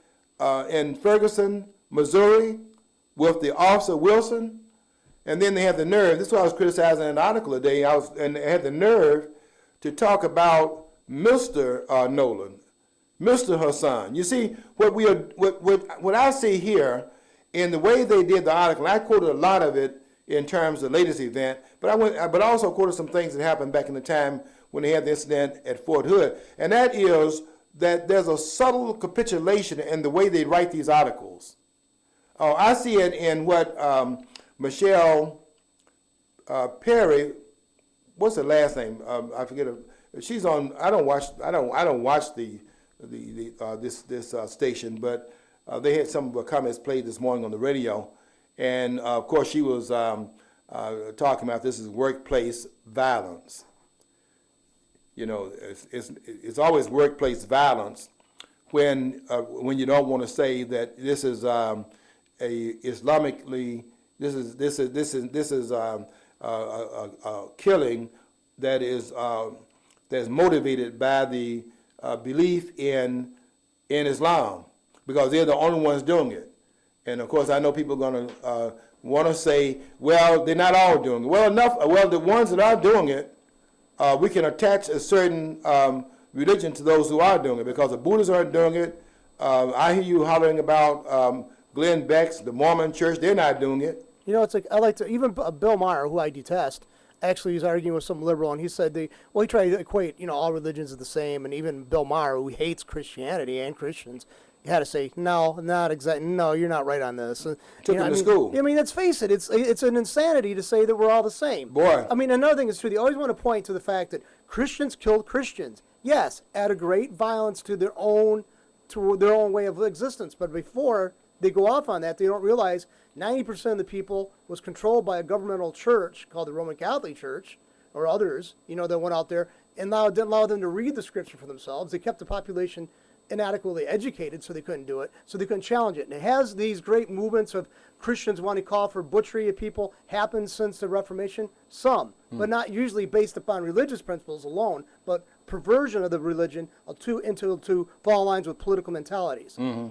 A: Ferguson, Missouri, with the officer Wilson, and then they had the nerve. This is what I was criticizing in an article today. They had the nerve to talk about Mr. Nolan, Mr. Hassan. You see what I see here. In the way they did the article, I quoted a lot of it in terms of the latest event, but I also quoted some things that happened back in the time when they had the incident at Fort Hood, and that is that there's a subtle capitulation in the way they write these articles. I see it in what Michelle Perry, what's her last name? I forget her. She's on. I don't watch this station, but. They had some of her comments played this morning on the radio, and of course she was talking about this is workplace violence. It's always workplace violence when you don't want to say that this is a Islamically this is a killing that is that's motivated by the belief in Islam. Because they're the only ones doing it. And of course, I know people are going to want to say, well, they're not all doing it. Well, the ones that are doing it, we can attach a certain religion to those who are doing it, because the Buddhists aren't doing it. I hear you hollering about Glenn Beck's, the Mormon church, they're not doing it.
B: It's like, I like to, even Bill Maher, who I detest, actually he's arguing with some liberal, and he said he tried to equate, all religions are the same, and even Bill Maher, who hates Christianity and Christians, had to say, no, not exactly. No, you're not right on this.
A: Took him to school.
B: I mean, let's face it. It's an insanity to say that we're all the same.
A: Boy.
B: I mean, another thing is true. They always want to point to the fact that Christians killed Christians. Yes, at a great violence to their own way of existence. But before they go off on that, they don't realize 90% of the people was controlled by a governmental church called the Roman Catholic Church or others, that went out there and didn't allow them to read the scripture for themselves. They kept the population inadequately educated, so they couldn't do it, so they couldn't challenge it. And it has these great movements of Christians wanting to call for butchery of people happened since the Reformation, but not usually based upon religious principles alone, but perversion of the religion to fall in lines with political mentalities. I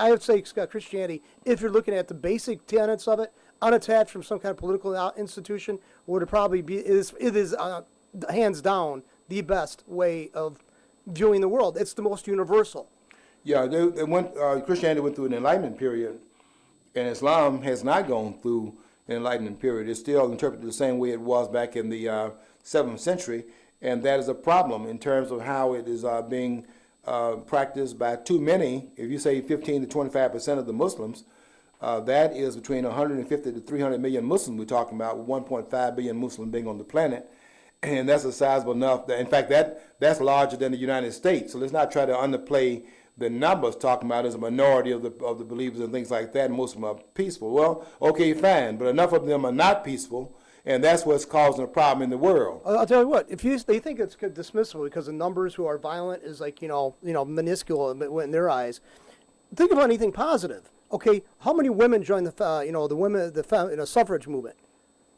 B: would say Christianity, if you're looking at the basic tenets of it, unattached from some kind of political institution, would probably be it is hands down the best way of viewing the world. It's the most universal.
A: Yeah, Christianity went through an enlightenment period, and Islam has not gone through an enlightenment period. It's still interpreted the same way it was back in the 7th century, and that is a problem in terms of how it is being practiced by too many. If you say 15 to 25% of the Muslims, that is between 150 to 300 million Muslims we're talking about, with 1.5 billion Muslims being on the planet. And that's a sizable enough. In fact, that's larger than the United States. So let's not try to underplay the numbers talking about as a minority of the believers and things like that. Most of them are peaceful. Well, okay, fine, but enough of them are not peaceful, and that's what's causing a problem in the world.
B: I'll tell you what. They think it's dismissible because the numbers who are violent is like minuscule in their eyes. Think about anything positive. Okay, how many women joined the suffrage movement?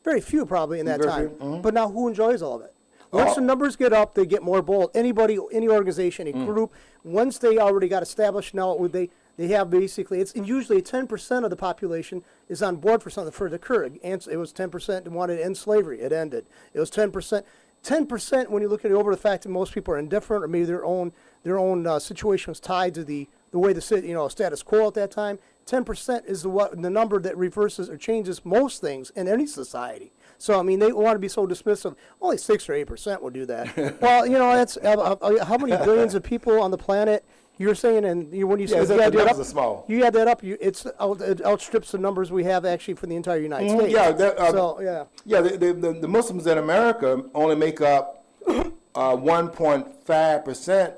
B: Very few probably in that time. Mm-hmm. But now who enjoys all of it? Once the numbers get up, they get more bold. Anybody, any organization, a group, once they already got established, now they have basically, it's usually 10% of the population is on board for something for the occurred. And it was 10% wanted to end slavery. It ended. It was 10%. 10% when you look at it over the fact that most people are indifferent or maybe their own situation was tied to the way the status quo at that time. 10% is the number that reverses or changes most things in any society. So, I mean, they want to be so dismissive. Only 6 or 8% will do that. Well, that's how many billions of people on the planet you're saying, and when you say
A: the numbers are small.
B: You add that up, it outstrips the numbers we have actually for the entire United States.
A: Yeah, the Muslims in America only make up 1.5%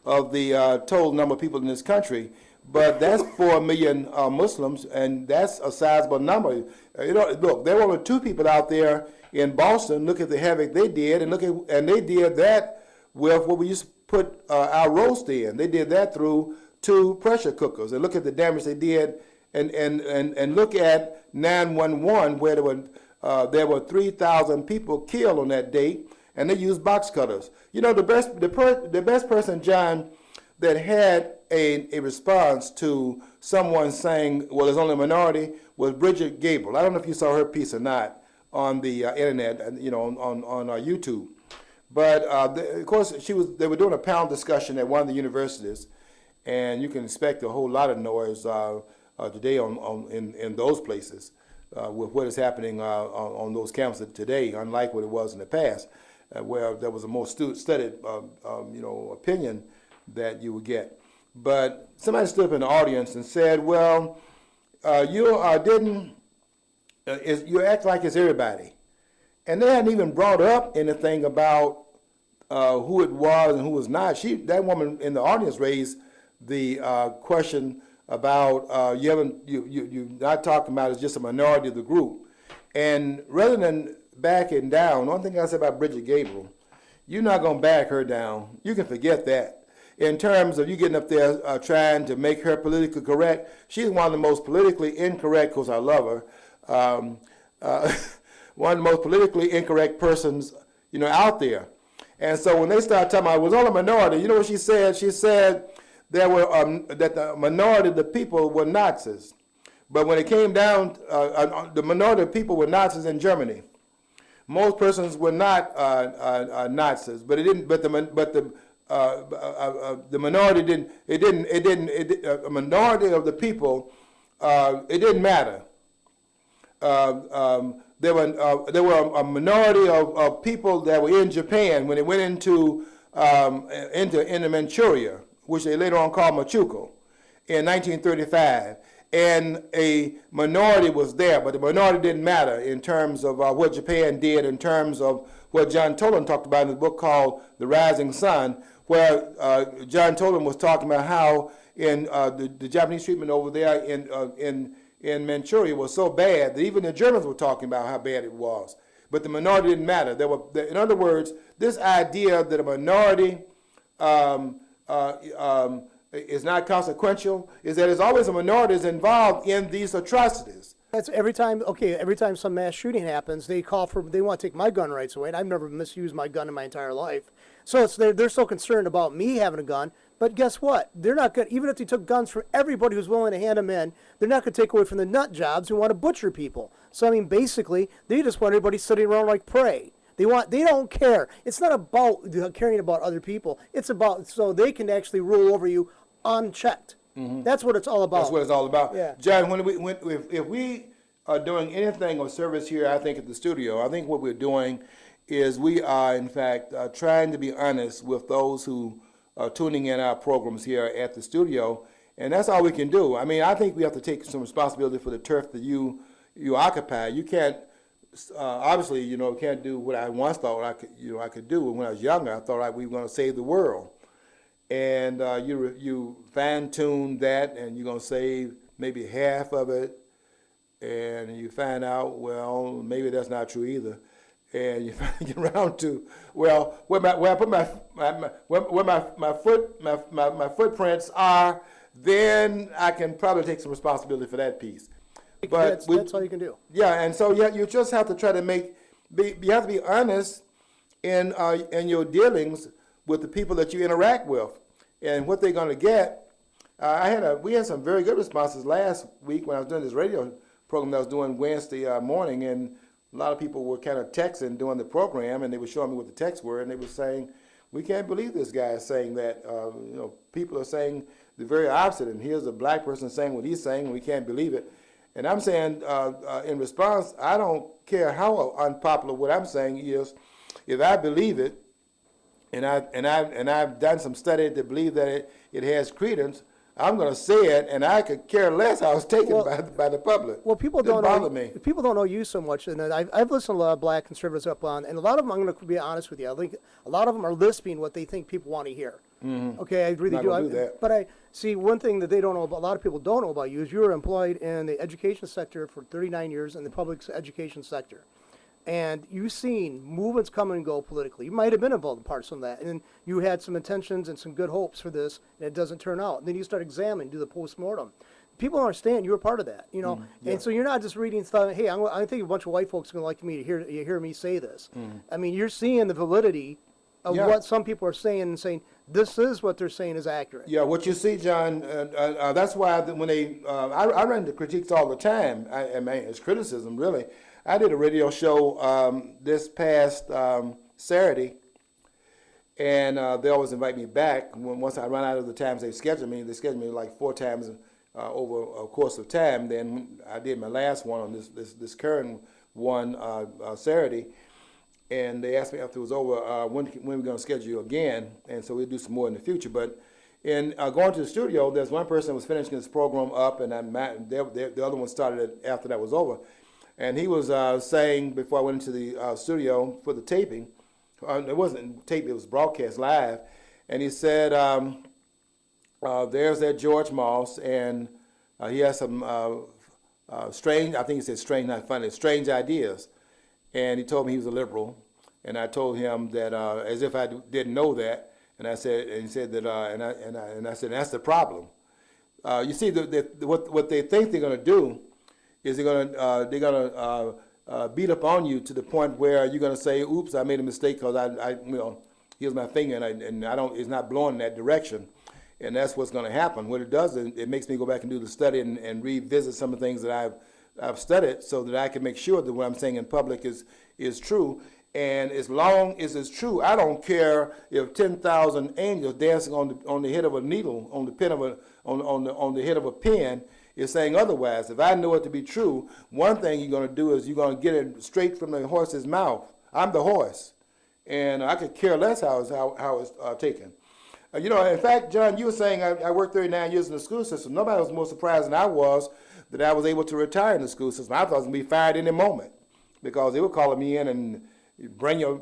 A: of the total number of people in this country. But that's 4 million Muslims, and that's a sizable number. Look, there were only 2 people out there in Boston. Look at the havoc they did, and they did that with what we used to put our roast in. They did that through 2 pressure cookers, and look at the damage they did, and look at 911, where there were 3,000 people killed on that date, and they used box cutters. The best person, John, that had a response to someone saying, well, there's only a minority, was Bridget Gable. I don't know if you saw her piece or not on the internet, on YouTube. But of course, they were doing a panel discussion at one of the universities, and you can expect a whole lot of noise today in those places with what is happening on those campuses today, unlike what it was in the past, where there was a more studied opinion that you would get. But somebody stood up in the audience and said, well, you act like it's everybody. And they hadn't even brought up anything about who it was and who was not. That woman in the audience raised the question about you're not talking about it's just a minority of the group. And rather than backing down, one thing I said about Bridget Gable, you're not going to back her down. You can forget that. In terms of you getting up there trying to make her politically correct, she's one of the most politically incorrect, because I love her, one of the most politically incorrect persons, out there. And so when they started talking about it was only a minority, you know what she said? She said that the minority of the people were Nazis. But when it came down, the minority of people were Nazis in Germany. Most persons were not Nazis, but it didn't. The minority didn't. A minority of the people, it didn't matter. There were a minority of people that were in Japan when they went into Manchuria. which they later on called Machuco, in 1935. And a minority was there, but the minority didn't matter in terms of what Japan did, in terms of what John Toland talked about in his book called The Rising Sun, where John Toland was talking about how in the Japanese treatment over there in Manchuria was so bad that even the Germans were talking about how bad it was. But the minority didn't matter. In other words, this idea that a minority is not consequential is that there's always a minority is involved in these atrocities.
B: That's every time some mass shooting happens, they want to take my gun rights away, and I've never misused my gun in my entire life. So they're so concerned about me having a gun, but guess what? They're not going even if they took guns from everybody who's willing to hand them in, they're not going to take away from the nut jobs who want to butcher people. So I mean, basically, they just want everybody sitting around like prey. They don't care. It's not about caring about other people. It's about so they can actually rule over you unchecked. Mm-hmm. That's what it's all about.
A: That's what it's all about.
B: Yeah.
A: John, if we are doing anything of service here, I think at the studio, I think what we're doing is we are, in fact, trying to be honest with those who are tuning in our programs here at the studio, and that's all we can do. I mean, I think we have to take some responsibility for the turf that you occupy. You can't, obviously, can't do what I once thought I could do. When I was younger, I thought we were going to save the world. And you fine-tune that, and you're going to save maybe half of it, and you find out, well, maybe that's not true either. And you get around to, well, where I put my footprints are, then I can probably take some responsibility for that piece. But
B: that's all you can do.
A: Yeah, and so you just have to try to you have to be honest in your dealings with the people that you interact with and what they're going to get. We had some very good responses last week when I was doing this radio program that I was doing Wednesday morning, and a lot of people were kind of texting during the program, and they were showing me what the texts were, and they were saying, we can't believe this guy is saying that. People are saying the very opposite, and here's a black person saying what he's saying, and we can't believe it. And I'm saying, in response, I don't care how unpopular what I'm saying is. If I believe it, and I've done some study to believe that it has credence, I'm going to say it, and I could care less how it's taken by the public.
B: Well, people
A: Doesn't
B: don't
A: bother
B: know
A: me.
B: people don't know you so much, and I've listened to a lot of black conservatives up on, and a lot of them, I'm going to be honest with you, I think a lot of them are lisping what they think people want to hear. Mm-hmm. Okay, I really
A: Not
B: do.
A: gonna do that.
B: But I see one thing that they don't know about, a lot of people don't know about you is you were employed in the education sector for 39 years in the public education sector. And you've seen movements come and go politically. You might have been involved in parts of that. And you had some intentions and some good hopes for this, and it doesn't turn out. And then you start examining, do the post-mortem. People don't understand you were part of that, Yeah. And so you're not just reading stuff, hey, I think a bunch of white folks are going to like me to hear me say this. I mean, you're seeing the validity of what some people are saying and saying, this is what they're saying is accurate.
A: Yeah, what you see, John, that's why when I run the critiques all the time. I mean, it's criticism, really. I did a radio show this past Saturday, and they always invite me back. Once I run out of the times they schedule me like 4 times over a course of time. Then I did my last one on this current one Saturday, and they asked me after it was over when we're going to schedule you again, and so we'll do some more in the future. But in going to the studio, there's one person that was finishing this program up, and the other one started after that was over. And he was saying, before I went into the studio for the taping, it wasn't tape, it was broadcast live, and he said, there's that George Moss, and he has some strange, I think he said strange, not funny, strange ideas. And he told me he was a liberal, and I told him that, as if I didn't know that, and I said, and he said that, and I said, that's the problem. You see, what they think they're going to do is they're gonna beat up on you to the point where you're gonna say, "Oops, I made a mistake because here's my finger and I don't. It's not blowing in that direction," and that's what's gonna happen. What it does is it makes me go back and do the study and revisit some of the things that I've studied so that I can make sure that what I'm saying in public is true. And as long as it's true, I don't care if 10,000 angels dancing on the head of a needle, on the pen of on the head of a pen, is saying otherwise. If I know it to be true, one thing you're going to do is you're going to get it straight from the horse's mouth. I'm the horse, and I could care less how it's taken. In fact, John, you were saying I worked 39 years in the school system. Nobody was more surprised than I was that I was able to retire in the school system. I thought I was going to be fired any moment because they were calling me in and bring your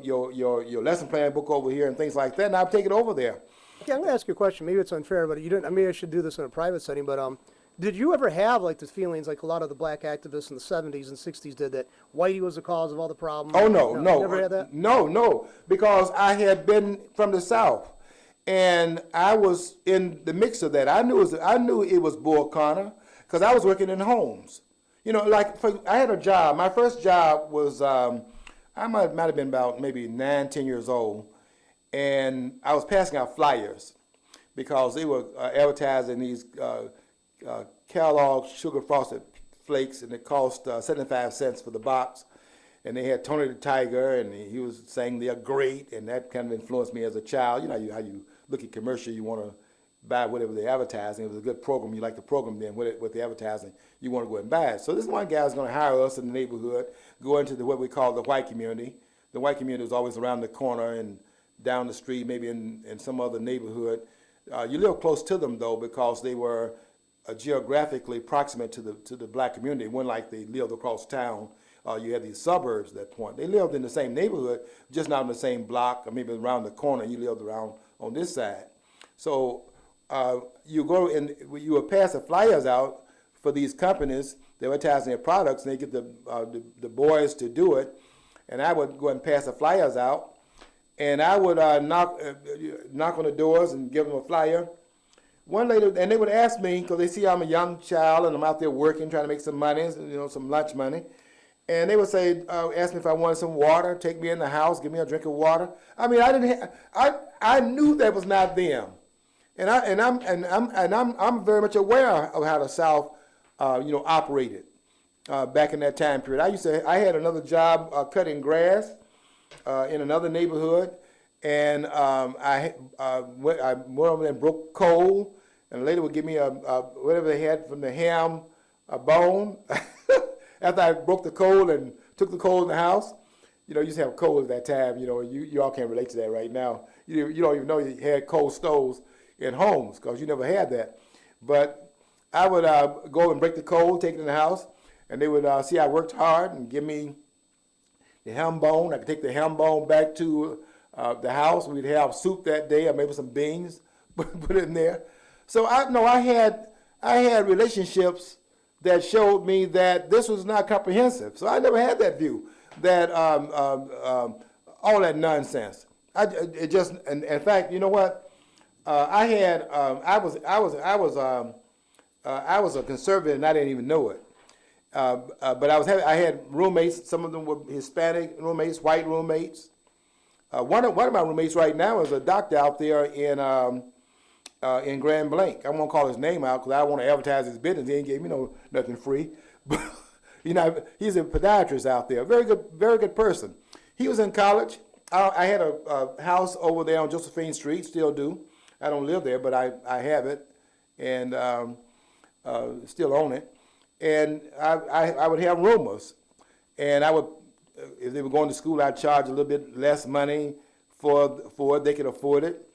A: lesson plan book over here and things like that, and I'd take it over there.
B: Yeah, I'm gonna ask you a question. Maybe it's unfair, but you didn't. I mean, I should do this in a private setting. But did you ever have like the feelings like a lot of the black activists in the '70s and '60s did that Whitey was the cause of all the problems?
A: Oh no, no,
B: You never had that?
A: no, because I had been from the South, and I was in the mix of that. I knew it was Bull Connor because I was working in homes. I had a job. My first job was I might have been about maybe 9, 10 years old, and I was passing out flyers because they were advertising these Kellogg sugar frosted flakes, and it cost 75 cents for the box. And they had Tony the Tiger, and he was saying they're great, and that kind of influenced me as a child. You know how you look at commercial, you want to buy whatever they're advertising. If it was a good program, you like the program, then with the advertising, you want to go and buy it. So this one guy was going to hire us in the neighborhood, go into what we call the white community. The white community was always around the corner and down the street, maybe in some other neighborhood. You live close to them, though, because they were geographically proximate to the black community. It wasn't like they lived across town. You had these suburbs at that point. They lived in the same neighborhood, just not in the same block, or maybe around the corner. You lived around on this side. So you go and you would pass the flyers out for these companies. They were advertising their products, and they get the boys to do it. And I would go and pass the flyers out, and I would knock on the doors and give them a flyer. One lady, and they would ask me, because they see I'm a young child and I'm out there working, trying to make some money, some lunch money. And they would say, ask me if I wanted some water, take me in the house, give me a drink of water. I mean, I knew that was not them, and I'm very much aware of how the South, operated back in that time period. I had another job cutting grass in another neighborhood, and I went over there and broke coal, and the lady would give me whatever they had from the ham, a bone. After I broke the coal and took the coal in the house, you used to have coal at that time. You all can't relate to that right now. You don't even know you had coal stoves in homes because you never had that. But I would go and break the coal, take it in the house, and they would see I worked hard and give me the ham bone. I could take the ham bone back to the house. We'd have soup that day, or maybe some beans, put it in there. So I had relationships that showed me that this was not comprehensive. So I never had that view, that all that nonsense. In fact, you know what? I was a conservative and I didn't even know it. But I had roommates. Some of them were Hispanic roommates, white roommates. One of my roommates right now is a doctor out there in Grand Blanc. I won't call his name out because I don't want to advertise his business. He ain't gave me nothing free. But he's a podiatrist out there. Very good person. He was in college. I had a house over there on Josephine Street, still do. I don't live there, but I have it and still own it. And I would have roomers, and I would, if they were going to school, I'd charge a little bit less money for it. They could afford it.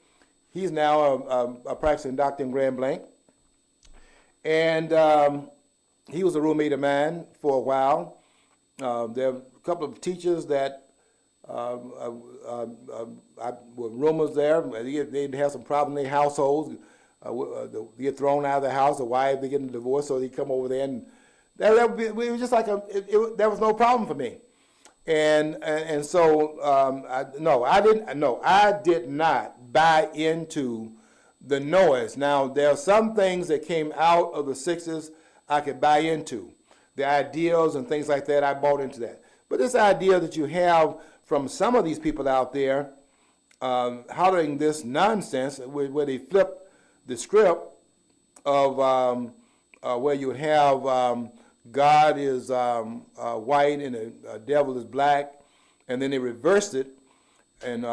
A: He's now a practicing doctor in Grand Blanc, and he was a roommate of mine for a while. There are a couple of teachers that were roomers there. They'd have some problems in their households. They get thrown out of the house, the wife, they get a divorce, so they come over there, and it was just like that was no problem for me. And so I did not buy into the noise. Now there are some things that came out of the 60s I could buy into, the ideals and things like that. I bought into that. But this idea that you have from some of these people out there hollering this nonsense where they flip the script of where you have God is white and the devil is black, and then they reversed it. And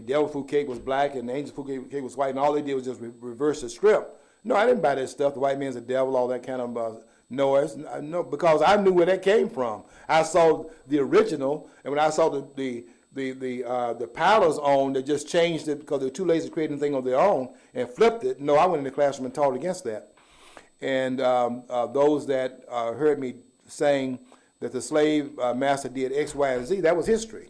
A: devil food cake was black and angel food cake was white, and all they did was just reverse the script. No, I didn't buy that stuff. The white man's a devil, all that kind of noise. No, because I knew where that came from. I saw the original, and when I saw the the pilots owned. They just changed it because they were too lazy to create anything on their own and flipped it. No, I went in the classroom and taught against that. And those that heard me saying that the slave master did X, Y, and Z, that was history.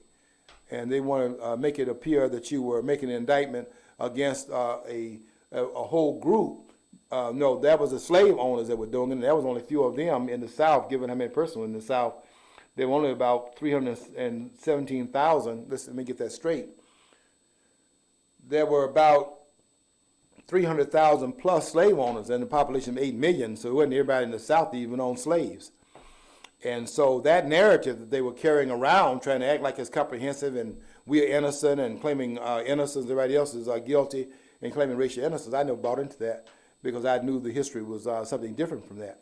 A: And they want to make it appear that you were making an indictment against a whole group. No, that was the slave owners that were doing it, and there was only a few of them in the South, given how many persons in the South. There were only about 317,000. Let me get that straight. There were about 300,000 plus slave owners and a population of 8 million, so it wasn't everybody in the South that even owned slaves. And so that narrative that they were carrying around, trying to act like it's comprehensive and we are innocent and claiming innocence, everybody else is guilty and claiming racial innocence, I never bought into that because I knew the history was something different from that.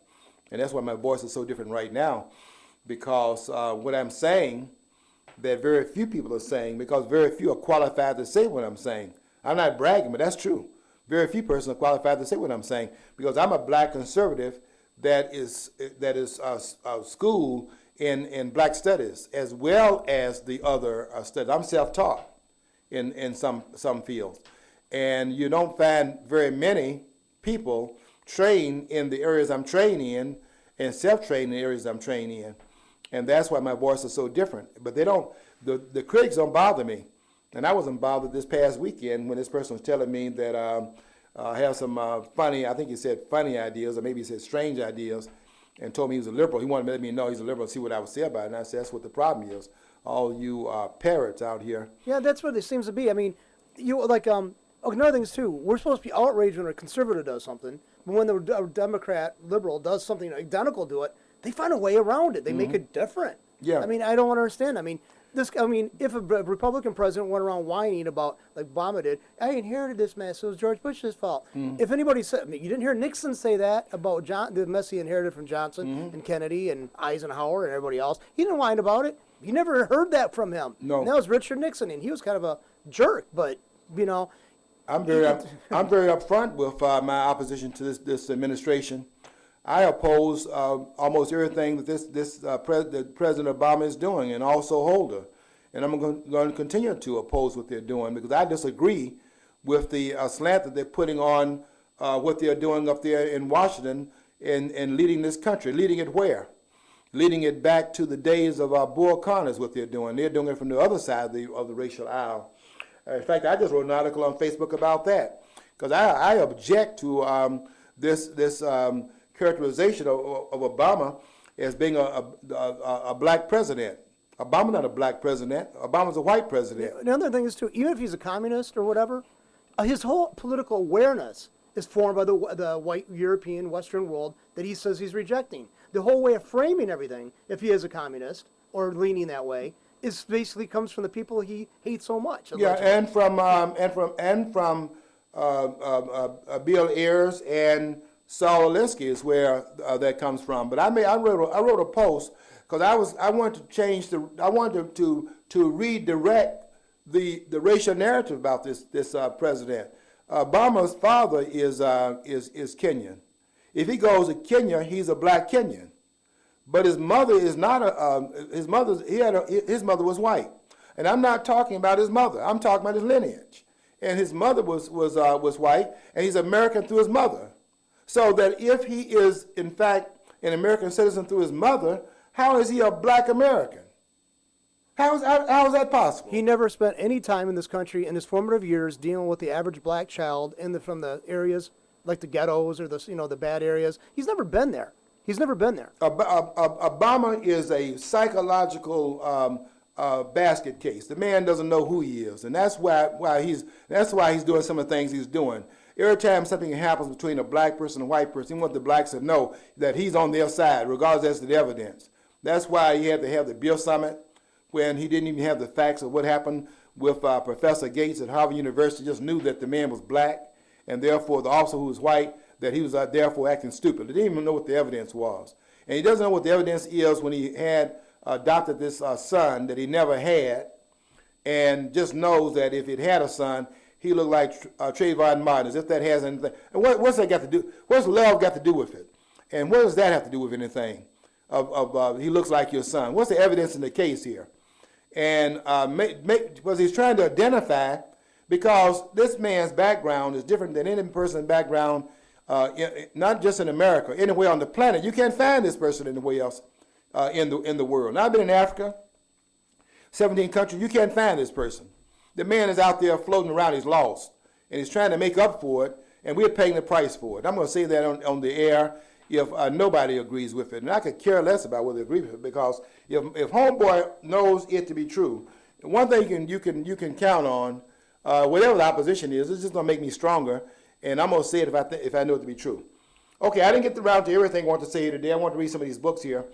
A: And that's why my voice is so different right now, because what I'm saying that very few people are saying, because very few are qualified to say what I'm saying. I'm not bragging, but that's true. Very few persons are qualified to say what I'm saying, because I'm a black conservative that is schooled in black studies as well as the other studies. I'm self-taught in some fields, and you don't find very many people trained in the areas I'm trained in and self-trained in the areas I'm trained in, and that's why my voice is so different. But they don't. The critics don't bother me, and I wasn't bothered this past weekend when this person was telling me that. I have some funny, I think he said funny ideas, or maybe he said strange ideas, and told me he was a liberal. He wanted to let me know he's a liberal and see what I would say about it. And I said, that's what the problem is. All you parrots out here.
B: Yeah, that's what it seems to be. I mean, you like another thing is too. We're supposed to be outraged when a conservative does something, but when the Democrat liberal does something identical to it, they find a way around it. They make it different.
A: Yeah.
B: I mean, I don't understand. I mean, if a Republican president went around whining about, like Obama did, I inherited this mess, it was George Bush's fault. If anybody said, you didn't hear Nixon say that about the mess he inherited from Johnson and Kennedy and Eisenhower and everybody else. He didn't whine about it. You never heard that from him.
A: No.
B: And that was Richard Nixon, and he was kind of a jerk, but,
A: I'm very upfront with my opposition to this administration. I oppose almost everything that that President Obama is doing, and also Holder. And I'm going to continue to oppose what they're doing, because I disagree with the slant that they're putting on what they're doing up there in Washington and leading this country. Leading it where? Leading it back to the days of Bull Connor is what they're doing. They're doing it from the other side of the racial aisle. In fact, I just wrote an article on Facebook about that, because I object to this characterization of Obama as being a black president. Obama's not a black president. Obama's a white president.
B: Another thing is, too, even if he's a communist or whatever, his whole political awareness is formed by the white European Western world that he says he's rejecting. The whole way of framing everything, if he is a communist or leaning that way, is basically comes from the people he hates so much.
A: Yeah, and from Bill Ayers and Saul Alinsky is where that comes from. But I wrote a post because I wanted to change I wanted to redirect the racial narrative about this president. Obama's father is Kenyan. If he goes to Kenya, he's a black Kenyan. But his mother is not his mother was white. And I'm not talking about his mother. I'm talking about his lineage. And his mother was white, and he's American through his mother. So that if he is, in fact, an American citizen through his mother, how is he a black American? How is that possible?
B: He never spent any time in this country in his formative years dealing with the average black child from the areas like the ghettos or the bad areas. He's never been there. He's never been there.
A: Obama is a psychological basket case. The man doesn't know who he is, and that's why he's doing some of the things he's doing. Every time something happens between a black person and a white person, he wants the blacks to know that he's on their side, regardless of the evidence. That's why he had to have the Beer Summit when he didn't even have the facts of what happened with Professor Gates at Harvard University. Just knew that the man was black, and therefore the officer who was white, that he was therefore acting stupid. He didn't even know what the evidence was. And he doesn't know what the evidence is when he had adopted this son that he never had, and just knows that if it had a son, he looked like Trayvon Martin, as if that has anything. And what's that got to do? What's love got to do with it? And what does that have to do with anything? He looks like your son. What's the evidence in the case here? and was he's trying to identify, because this man's background is different than any person's background, not just in America, anywhere on the planet. You can't find this person anywhere else in the world. Now, I've been in Africa, 17 countries. You can't find this person. The man is out there floating around. He's lost, and he's trying to make up for it, and we're paying the price for it. I'm going to say that on the air if nobody agrees with it. And I could care less about whether they agree with it, because if homeboy knows it to be true, one thing you can count on, whatever the opposition is, it's just going to make me stronger, and I'm going to say it if I know it to be true. Okay, I didn't get around to everything I want to say here today. I want to read some of these books here,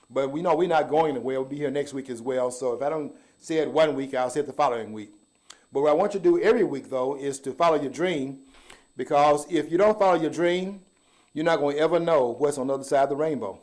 A: but we know we're not going anywhere. We'll be here next week as well, so if I don't say it one week, I'll say it the following week. But what I want you to do every week, though, is to follow your dream, because if you don't follow your dream, you're not going to ever know what's on the other side of the rainbow.